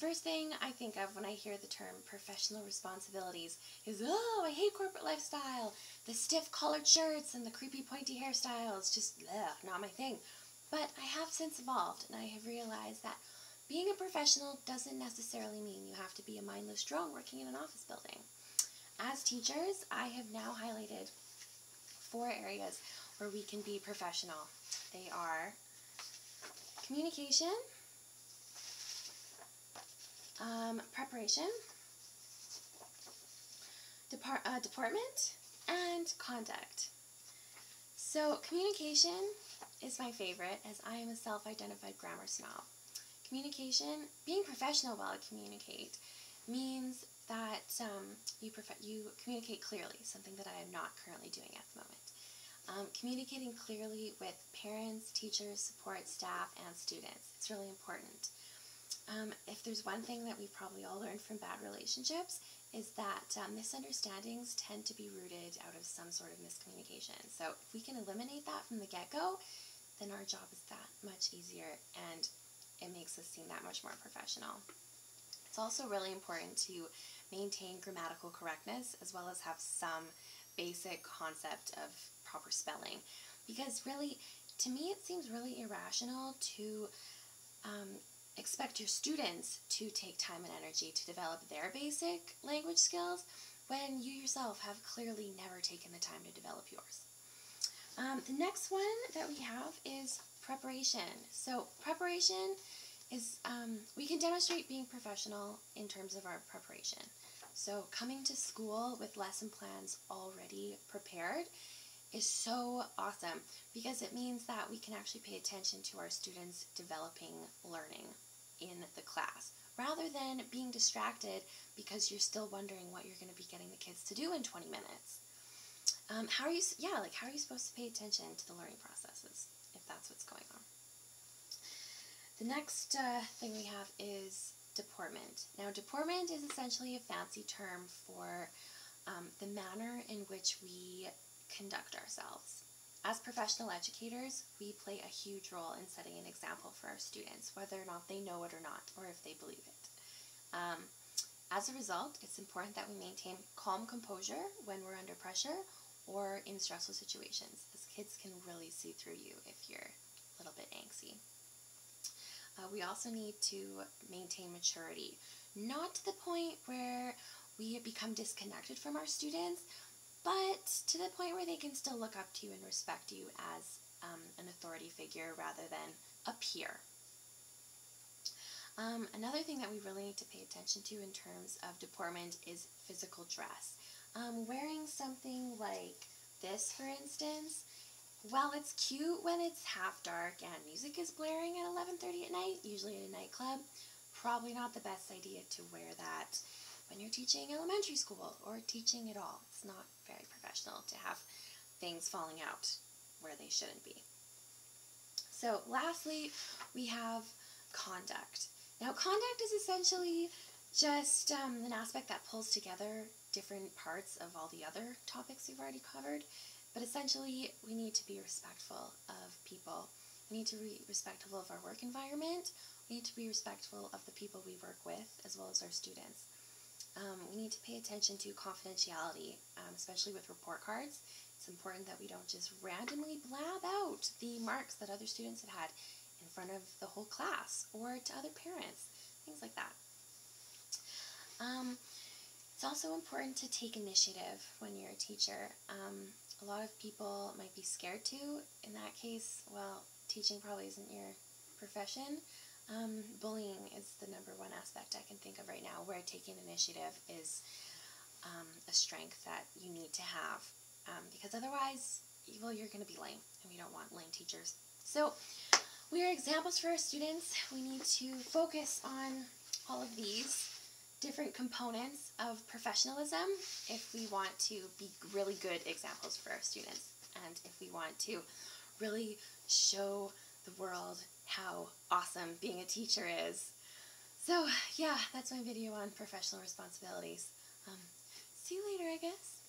first thing I think of when I hear the term professional responsibilities is, oh, I hate corporate lifestyle. The stiff collared shirts and the creepy pointy hairstyles, just not my thing. But I have since evolved, and I have realized that being a professional doesn't necessarily mean you have to be a mindless drone working in an office building. As teachers, I have now highlighted 4 areas where we can be professional. They are communication, preparation, deportment, and conduct. So communication is my favorite, as I am a self-identified grammar snob. Communication, being professional while I communicate, means that you communicate clearly, something that I am not currently doing at the moment. Communicating clearly with parents, teachers, support staff, and students. It's really important. If there's one thing that we've probably all learned from bad relationships, is that misunderstandings tend to be rooted out of some sort of miscommunication. So if we can eliminate that from the get-go, then our job is that much easier, and it makes us seem that much more professional. It's also really important to maintain grammatical correctness, as well as have some basic concept of proper spelling. Because really, to me, it seems really irrational to expect your students to take time and energy to develop their basic language skills when you yourself have clearly never taken the time to develop yours. The next one that we have is preparation. So preparation is, we can demonstrate being professional in terms of our preparation. So coming to school with lesson plans already prepared is so awesome, because it means that we can actually pay attention to our students developing learning in the class, rather than being distracted because you're still wondering what you're going to be getting the kids to do in 20 minutes. How are you supposed to pay attention to the learning processes if that's what's going on? The next thing we have is deportment. Now, deportment is essentially a fancy term for the manner in which we conduct ourselves. As professional educators, we play a huge role in setting an example for our students, whether or not they know it or not, or if they believe it. As a result, it's important that we maintain calm composure when we're under pressure or in stressful situations, as kids can really see through you if you're a little bit angsty. We also need to maintain maturity, not to the point where we become disconnected from our students, but to the point where they can still look up to you and respect you as an authority figure rather than a peer. Another thing that we really need to pay attention to in terms of deportment is physical dress. Wearing something like this, for instance, while it's cute when it's half dark and music is blaring at 11:30 at night, usually at a nightclub, probably not the best idea to wear that when you're teaching elementary school or teaching at all. It's not very professional to have things falling out where they shouldn't be. So lastly, we have conduct. Now, conduct is essentially just an aspect that pulls together different parts of all the other topics we've already covered. But essentially, we need to be respectful of people. We need to be respectful of our work environment. We need to be respectful of the people we work with, as well as our students. We need to pay attention to confidentiality, especially with report cards. It's important that we don't just randomly blab out the marks that other students have had in front of the whole class or to other parents, things like that. It's also important to take initiative when you're a teacher. A lot of people might be scared to. In that case, well, teaching probably isn't your profession. Bullying is the #1 aspect I can think of right now, where taking initiative is a strength that you need to have, because otherwise, well, you're going to be lame, and we don't want lame teachers. So we are examples for our students. We need to focus on all of these different components of professionalism if we want to be really good examples for our students, and if we want to really show the world how awesome being a teacher is. So yeah, that's my video on professional responsibilities. See you later, I guess.